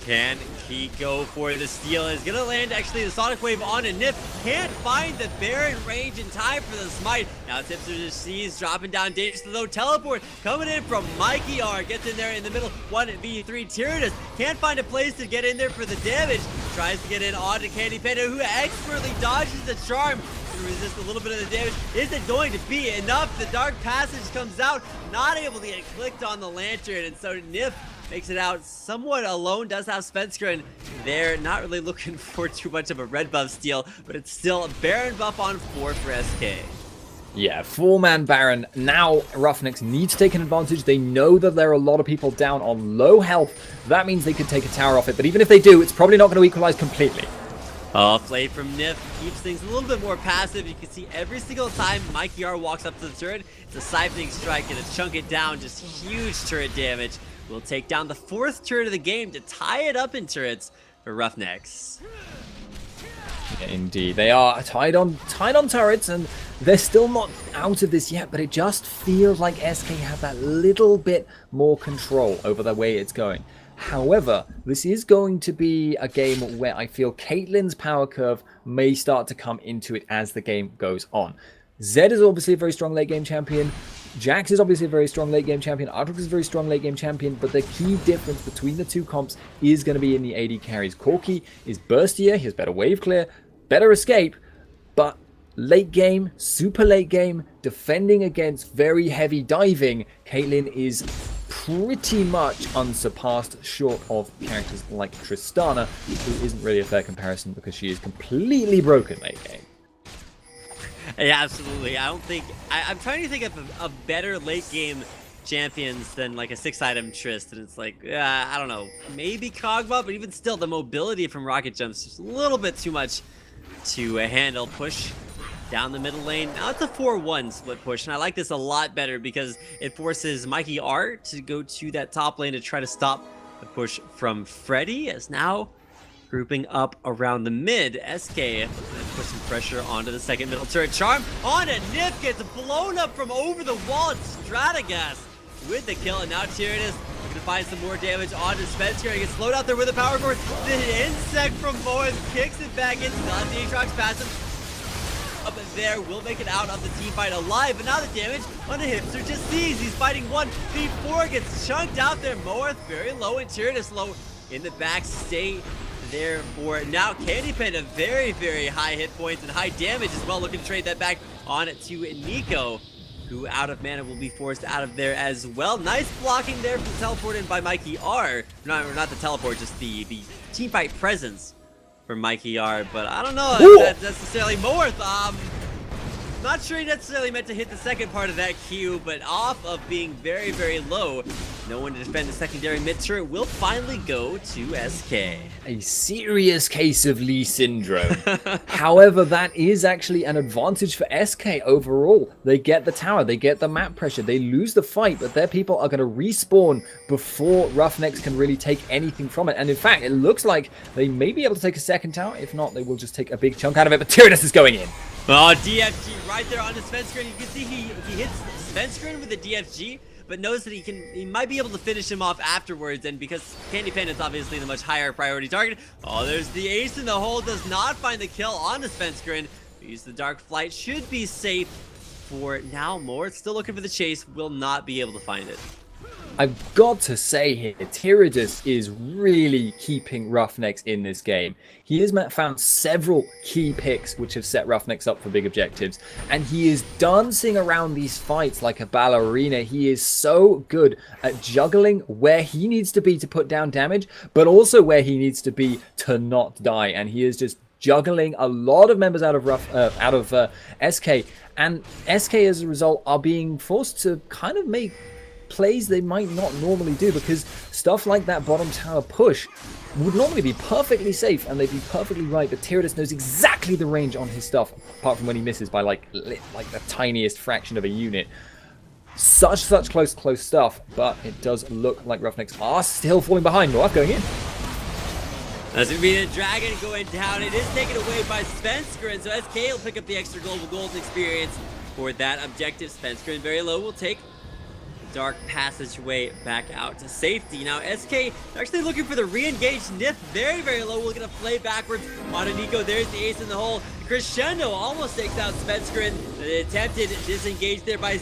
Speaker 1: Can he go for the steal? Is gonna land actually the Sonic Wave on a Nip. Can't find the Baron range in time for the smite. Now Tipster just sees dropping down dangerously though. Teleport coming in from Mikey R. Gets in there in the middle. 1v3 Tyrannus. Can't find a place to get in there for the damage. Tries to get in onto Candy Panda, who expertly dodges the charm to resist a little bit of the damage. Is it going to be enough? The Dark Passage comes out, not able to get clicked on the Lantern, and so Nip makes it out somewhat alone. Does have Spencer, and they're not really looking for too much of a red buff steal, but it's still a Baron buff on 4 for SK.
Speaker 2: Yeah, 4-man Baron. Now RoughNeX need to take an advantage. They know that there are a lot of people down on low health. That means they could take a tower off it, but even if they do, it's probably not going to equalize completely.
Speaker 1: Play from Nif keeps things a little bit more passive. You can see every single time Mikey R walks up to the turret, it's a siphoning strike and a chunk it down. Just huge turret damage. Will take down the 4th turret of the game to tie it up in turrets for RoughNeX.
Speaker 2: Yeah, indeed, they are tied on turrets, and they're still not out of this yet. But it just feels like SK have that little bit more control over the way it's going. However, this is going to be a game where I feel Caitlyn's power curve may start to come into it as the game goes on. Zed is obviously a very strong late game champion. Jax is obviously a very strong late game champion. Aatrox is a very strong late game champion, but the key difference between the two comps is going to be in the AD carries. Corki is burstier, he has better wave clear, better escape, but late game, super late game, defending against very heavy diving, Caitlyn is pretty much unsurpassed, short of characters like Tristana, who isn't really a fair comparison because she is completely broken late game.
Speaker 1: Yeah, absolutely. I don't think... I'm trying to think of a better late game champions than like a 6-item Trist, and it's like, I don't know, maybe Kog'Maw, but even still, the mobility from Rocket Jump's just a little bit too much to handle. Push down the middle lane. Now it's a 4-1 split push, and I like this a lot better because it forces Mikey R to go to that top lane to try to stop the push from Freddy, as now grouping up around the mid. SK looking to put some pressure onto the second middle turret. Charm on a Nip gets blown up from over the wall. It's Stratagas with the kill, and now Tyrannus looking to find some more damage onto Spencer. He gets slowed out there with a power core. The insect from Moen kicks it back into the Aatrox passive. Up there will make it out of the team fight alive, but now the damage on the Hipster just sees. He's fighting 1v4, gets chunked out there. Moeth very low and Tyrannus low in the back. Stay there for now. Candy Panda very, very high hit points and high damage as well. Looking to trade that back on to Nico, who out of mana will be forced out of there as well. Nice blocking there from the teleport in by Mikey R. No, not the teleport, just the team fight presence for Mikey R. But I don't know if that's necessarily Moerth. Not sure he necessarily meant to hit the second part of that Q, but off of being very, very low, no one to defend the secondary mid turret will finally go to SK.
Speaker 2: A serious case of Lee syndrome. However, that is actually an advantage for SK overall. They get the tower, they get the map pressure, they lose the fight, but their people are going to respawn before RoughNeX can really take anything from it. And in fact, it looks like they may be able to take a second tower. If not, they will just take a big chunk out of it. But Tyrannus is going in.
Speaker 1: Oh, DFG right there on the Spencer. You can see he hits Spencer with the DFG, but knows that he might be able to finish him off afterwards. And because Candy Panda is obviously the much higher priority target. Oh, there's the ace in the hole. Does not find the kill on the Spencer. Use the Dark Flight. Should be safe for now. More still looking for the chase. Will not be able to find it.
Speaker 2: I've got to say here, Tyrannus is really keeping RoughNeX in this game. He has found several key picks which have set RoughNeX up for big objectives, and he is dancing around these fights like a ballerina. He is so good at juggling where he needs to be to put down damage, but also where he needs to be to not die, and he is just juggling a lot of members out of SK, and SK as a result are being forced to kind of make plays they might not normally do, because stuff like that bottom tower push would normally be perfectly safe and they'd be perfectly right, but Tyrannus knows exactly the range on his stuff, apart from when he misses by like the tiniest fraction of a unit. Such close stuff, but it does look like RoughNeX are still falling behind. North going in.
Speaker 1: That's going to be the Dragon going down. It is taken away by Svenskeren, so SK will pick up the extra global golden experience for that objective. Svenskeren very low will take the dark passageway back out to safety. Now SK actually looking for the re-engaged Nif very low. We're going to play backwards on Nico. There's the ace in the hole. Crescendo almost takes out Svenskeren. The attempted disengage there by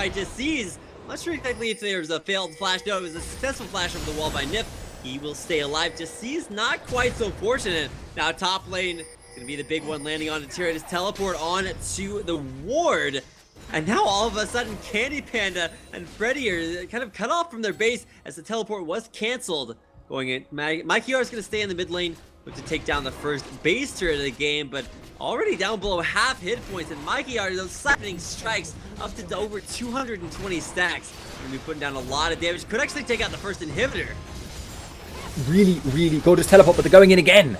Speaker 1: Disease. I'm not sure exactly if there was a failed flash. No, it was a successful flash over the wall by Nif. He will stay alive. Disease not quite so fortunate. Now top lane gonna be the big one, landing on the Tyrannus. Teleport on to the ward. And now all of a sudden Candy Panda and Freddy are kind of cut off from their base as the teleport was canceled. Going in, Mikey R is gonna stay in the mid lane, look to take down the first base turret of the game, but already down below half hit points, and Mikey R, those slapping strikes up to over 220 stacks. Gonna be putting down a lot of damage. Could actually take out the first inhibitor.
Speaker 2: Really gorgeous teleport, but they're going in again.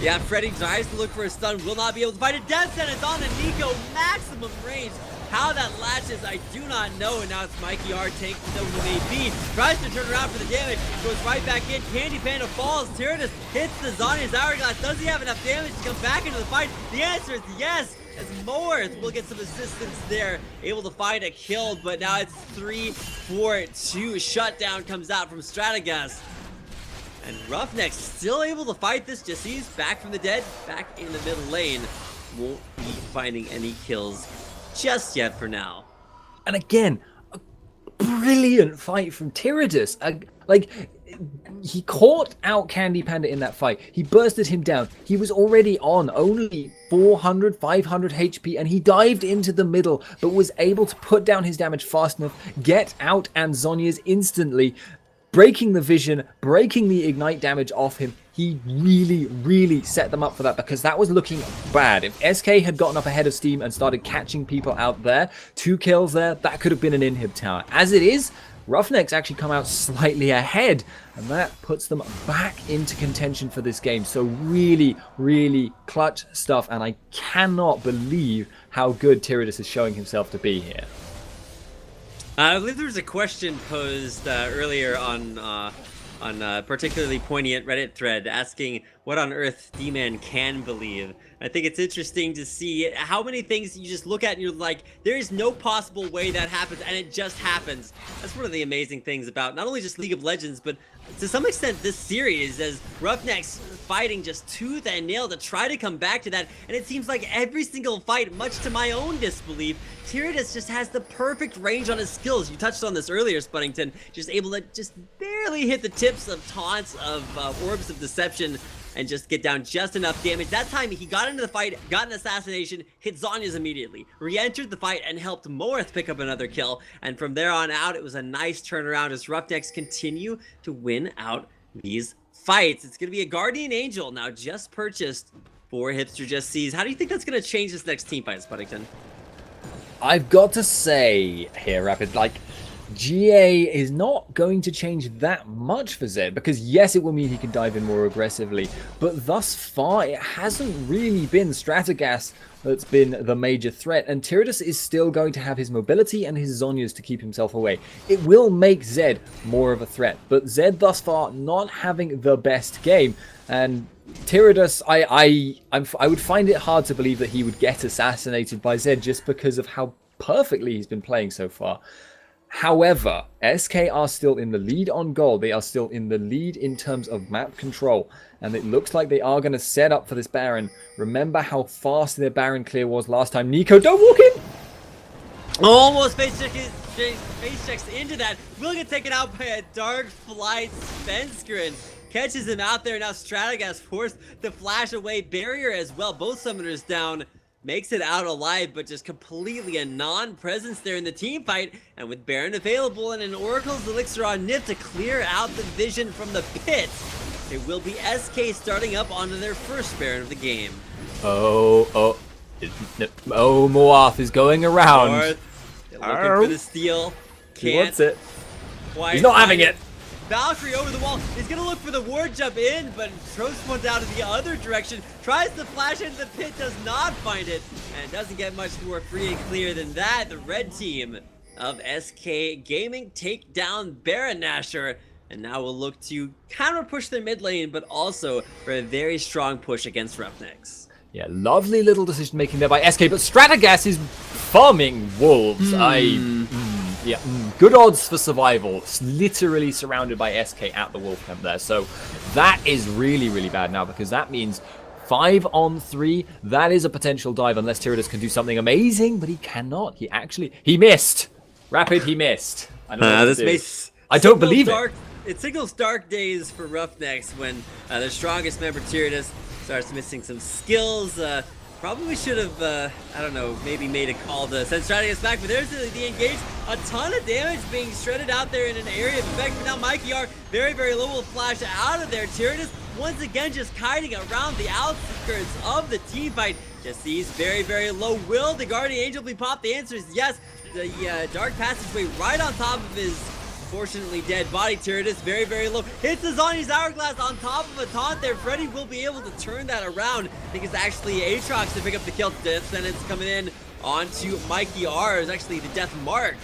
Speaker 1: Yeah, Freddy tries to look for a stun, will not be able to find a death sentence on the Nico, maximum range. How that latches, I do not know, and now it's Mikey R taking WAP. Tries to turn around for the damage, goes right back in. Candy Panda falls, Tyrannus hits the Zhonya's Hourglass. Does he have enough damage to come back into the fight? The answer is yes, as Moorth will get some assistance there, able to find a kill, but now it's 3-4-2. Shutdown comes out from Stratagas. And RoughNeX still able to fight this. Disease back from the dead, back in the middle lane. Won't be finding any kills just yet for now.
Speaker 2: And again, a brilliant fight from Tyrannus. Like, he caught out Candy Panda in that fight. He bursted him down. He was already on only 400, 500 HP, and he dived into the middle, but was able to put down his damage fast enough, get out and Zhonya's instantly, breaking the vision, breaking the ignite damage off him. He really set them up for that, because that was looking bad. If SK had gotten up ahead of steam and started catching people out there, 2 kills there, that could have been an inhib tower. As it is, RoughNeX actually come out slightly ahead, and that puts them back into contention for this game. So really clutch stuff, and I cannot believe how good Tyrannus is showing himself to be here.
Speaker 1: I believe there was a question posed earlier on a particularly poignant Reddit thread asking what on earth D-Man can believe. I think it's interesting to see how many things you just look at and you're like, there is no possible way that happens, and it just happens. That's one of the amazing things about not only just League of Legends, but to some extent this series, as RoughNeX fighting just tooth and nail to try to come back to that. And it seems like every single fight, much to my own disbelief, Tyrannus just has the perfect range on his skills. You touched on this earlier, Spuddington, just able to just barely hit the tips of taunts, of orbs of deception, and just get down just enough damage. That time he got into the fight, got an assassination, hit Zhonya's immediately, re-entered the fight and helped Moorth pick up another kill. And from there on out, it was a nice turnaround as RoughNeX continue to win out these fights. It's going to be a Guardian Angel now just purchased for Hipster Just Sees. How do you think that's going to change this next team fight, Spuddington?
Speaker 2: I've got to say here, Rapid, like, GA is not going to change that much for Zed, because yes, it will mean he can dive in more aggressively, but thus far it hasn't really been Stratagas that's been the major threat, and Tyrannus is still going to have his mobility and his Zhonya's to keep himself away. It will make Zed more of a threat, but Zed thus far not having the best game, and Tyrannus, I would find it hard to believe that he would get assassinated by Zed just because of how perfectly he's been playing so far. However, SK are still in the lead on gold. They are still in the lead in terms of map control. And it looks like they are going to set up for this Baron. Remember how fast their Baron clear was last time. Nico, don't walk in!
Speaker 1: Almost face checks into that. Will get taken out by a Dark Flight Svenskeren. Catches him out there. Now Stratagas forced the flash away barrier as well. Both summoners down. Makes it out alive, but just completely a non-presence there in the team fight. And with Baron available and an Oracle's Elixir on Nip to clear out the vision from the pit, it will be SK starting up onto their first Baron of the game.
Speaker 2: Oh, Moorth is going around.
Speaker 1: Moorth looking for the steal.
Speaker 2: He wants it.
Speaker 1: quite.
Speaker 2: He's not having it.
Speaker 1: Valkyrie over the wall is gonna look for the ward jump in, but throws one down to the other direction. Tries to flash into the pit, does not find it, and doesn't get much more free and clear than that. The red team of SK Gaming take down Baron Nashor, and now will look to counter push their mid lane, but also for a very strong push against RoughNeX.
Speaker 2: Yeah, lovely little decision making there by SK, but Stratagas is farming wolves. Good odds for survival. It's literally surrounded by SK at the wolf camp there. So that is really, really bad now, because that means 5 on 3. That is a potential dive unless Tyrannus can do something amazing, but he cannot. He missed. Rapid, he missed. I don't know what to do. I don't believe it.
Speaker 1: It signals dark days for RoughNeX when their strongest member Tyrannus starts missing some skills. Probably should have, I don't know, maybe made a call to send Stratagas back, but there's the engage. A ton of damage being shredded out there in an area of effect, but now Mikey R very, very low will flash out of there. Tyrannus once again just kiting around the outskirts of the team fight. Just sees very, very low. Will the Guardian Angel be popped? The answer is yes. The dark passageway right on top of his unfortunately dead body. Tyrannus very, very low. Hits the Zhonya's Hourglass on top of a taunt there. Freddy will be able to turn that around. I think it's actually Aatrox to pick up the kill. Death sentence coming in onto Mikey R. Is actually the death mark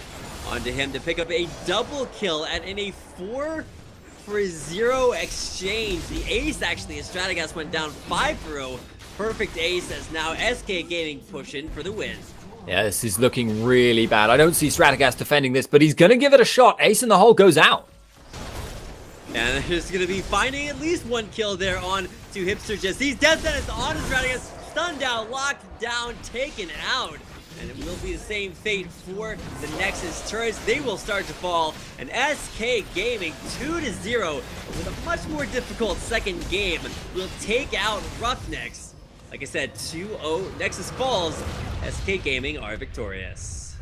Speaker 1: onto him to pick up a double kill, and in a 4-for-0 exchange. The ace actually, as Stratagas went down 5-for-0. Perfect ace as now SK Gaming pushing for the win.
Speaker 2: Yeah, this is looking really bad. I don't see Stratagas defending this, but he's going to give it a shot. Ace in the hole goes out.
Speaker 1: And there's going to be finding at least one kill there on to Hipster. Just sees death sentence on his Stratagas. Stunned down, locked down, taken out. And it will be the same fate for the Nexus turrets. They will start to fall. And SK Gaming 2-0 with a much more difficult second game will take out RoughNeX. Like I said, 2-0, Nexus falls. SK Gaming are victorious.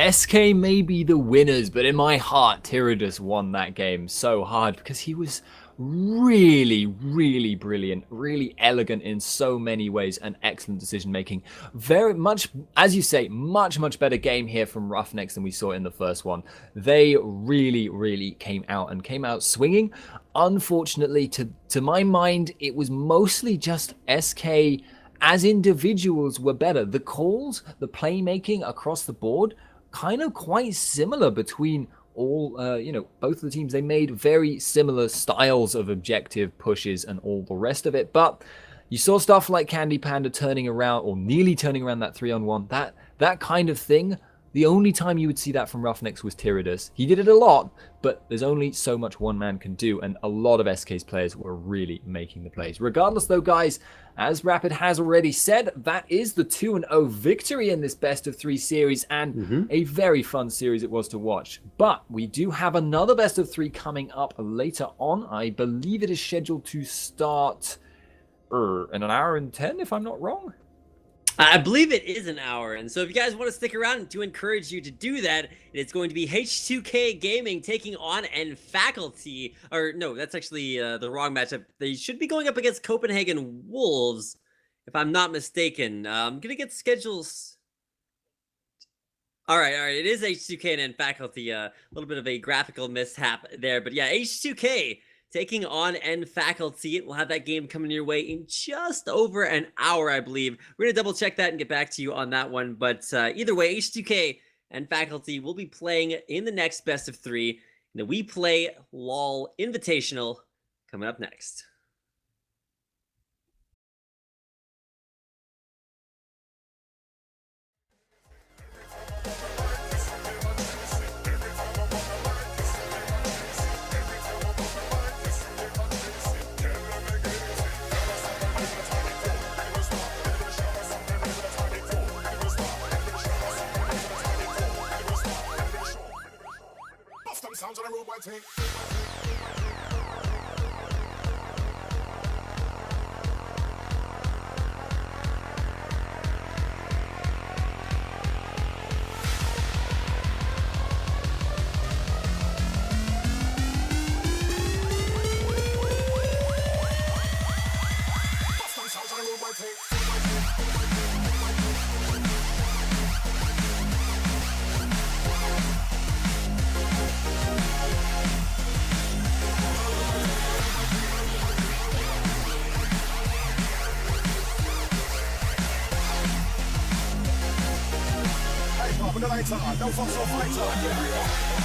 Speaker 2: SK may be the winners, but in my heart, Tyrannus won that game so hard because he was really, really brilliant, really elegant in so many ways, and excellent decision making. Very much, as you say, much better game here from RoughNeX than we saw in the first one. They really came out swinging. Unfortunately, to my mind, it was mostly just SK as individuals were better. The calls, the playmaking across the board, kind of quite similar between all, both of the teams. They made very similar styles of objective pushes and all the rest of it. But you saw stuff like Candy Panda turning around, or nearly turning around that 3-on-1. That kind of thing. The only time you would see that from RoughNeX was Tyrannus. He did it a lot, but there's only so much one man can do, and a lot of SK's players were really making the plays. Regardless though, guys, as Rapid has already said, that is the 2-0 victory in this best of 3 series, and a very fun series it was to watch. But we do have another best of 3 coming up later on. I believe it is scheduled to start in an hour and 10, if I'm not wrong.
Speaker 1: I believe it is an hour, and so if you guys want to stick around, to encourage you to do that, it's going to be H2K Gaming taking on Faculty. Or no, that's actually the wrong matchup. They should be going up against Copenhagen Wolves, if I'm not mistaken. I'm gonna get schedules. All right, it is H2K and Faculty. A little bit of a graphical mishap there, but yeah, H2K taking on Faculty. We'll have that game coming your way in just over an hour, I believe. We're going to double check that and get back to you on that one. But either way, H2K and Faculty will be playing in the next best of 3 in the Weplay LOL Invitational coming up next.
Speaker 3: Sounds on a robot tank. Sounds on a robot tank. with the lights on, no fuss or fighter.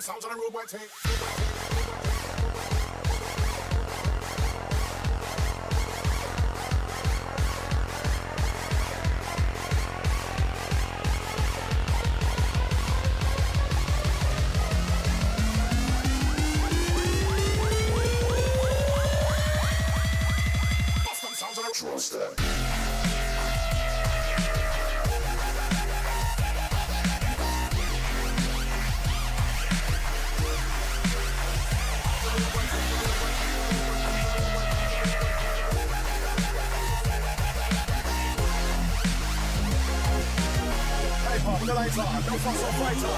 Speaker 3: Sounds on the road, boy, take. Sounds on the trust them. With the lights on, no fuss or fighter.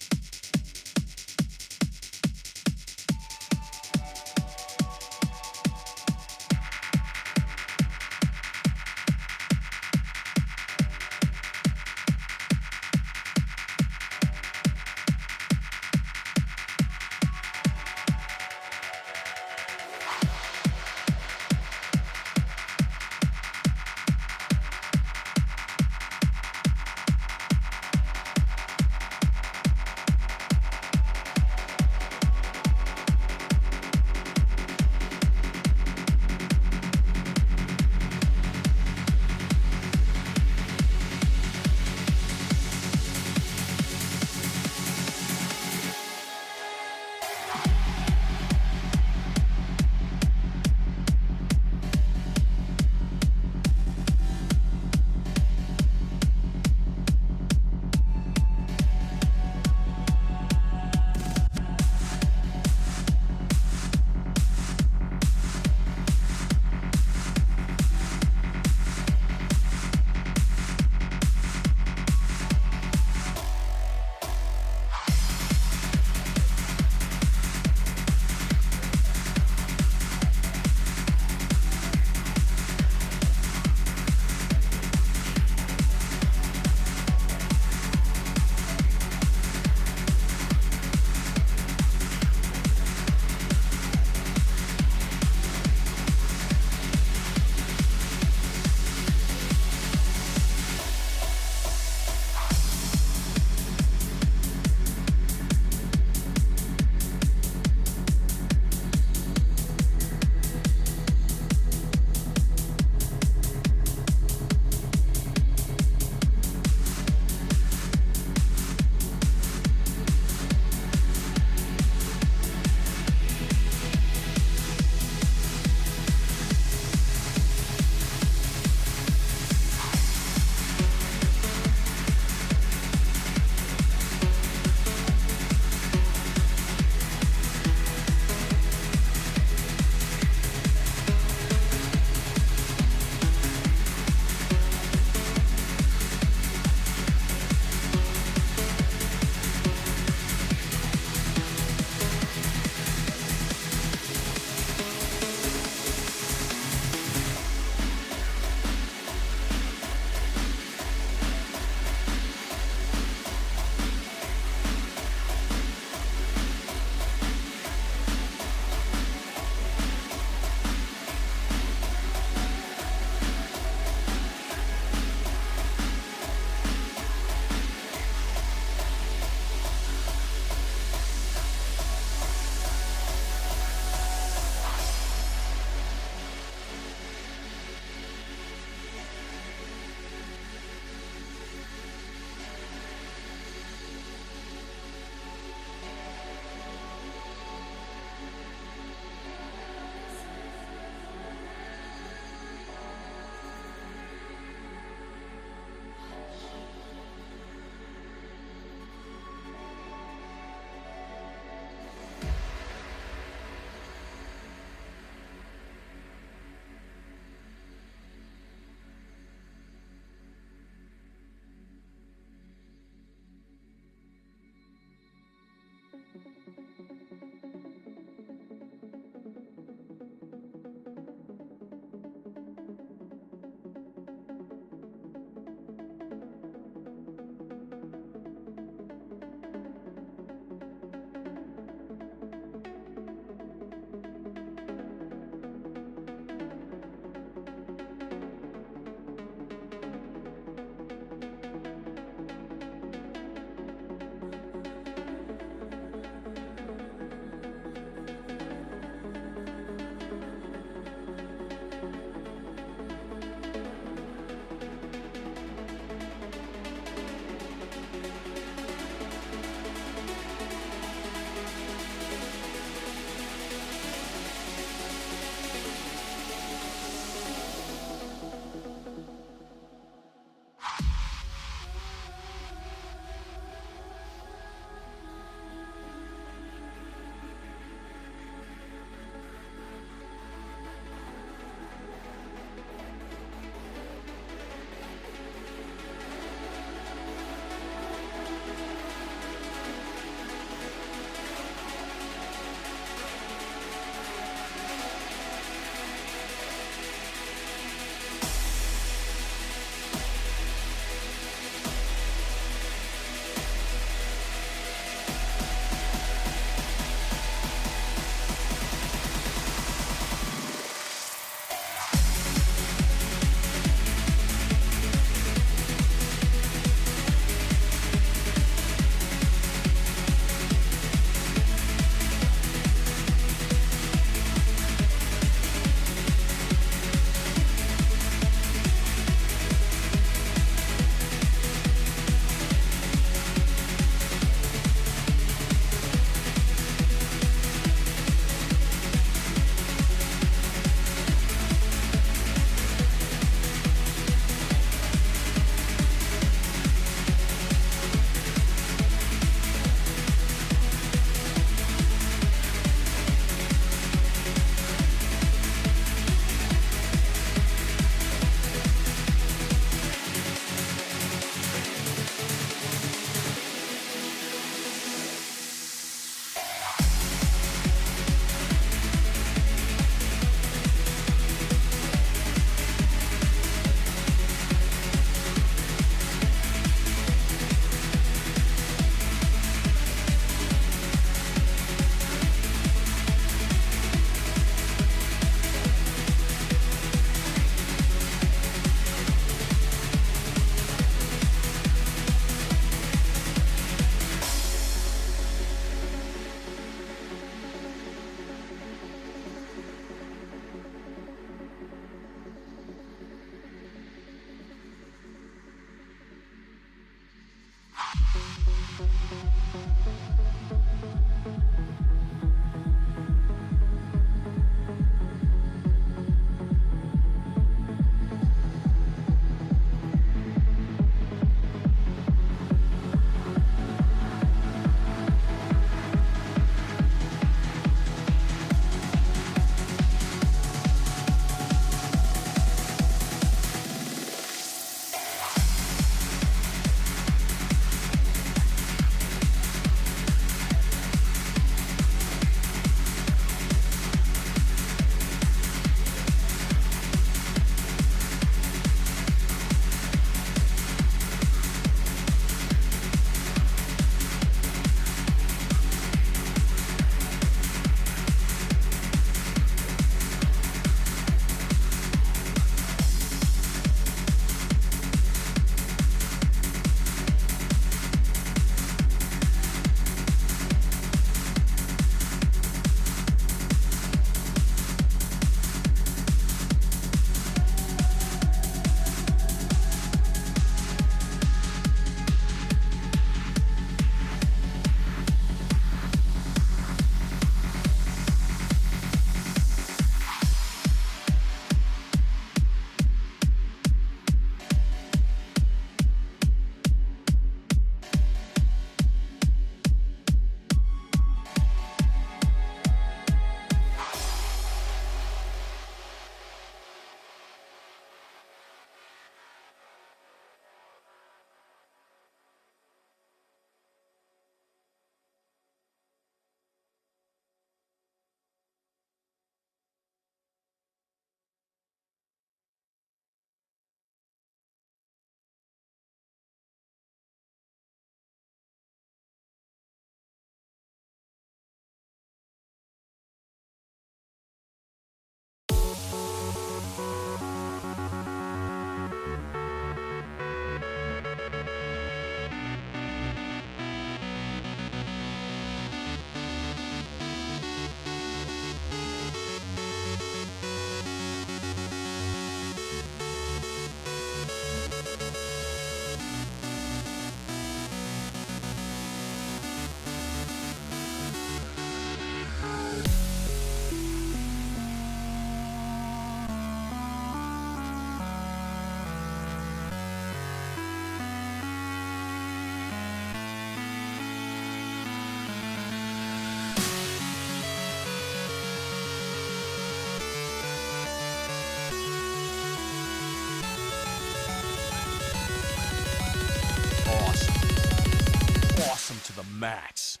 Speaker 3: max.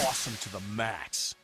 Speaker 3: Awesome to the max.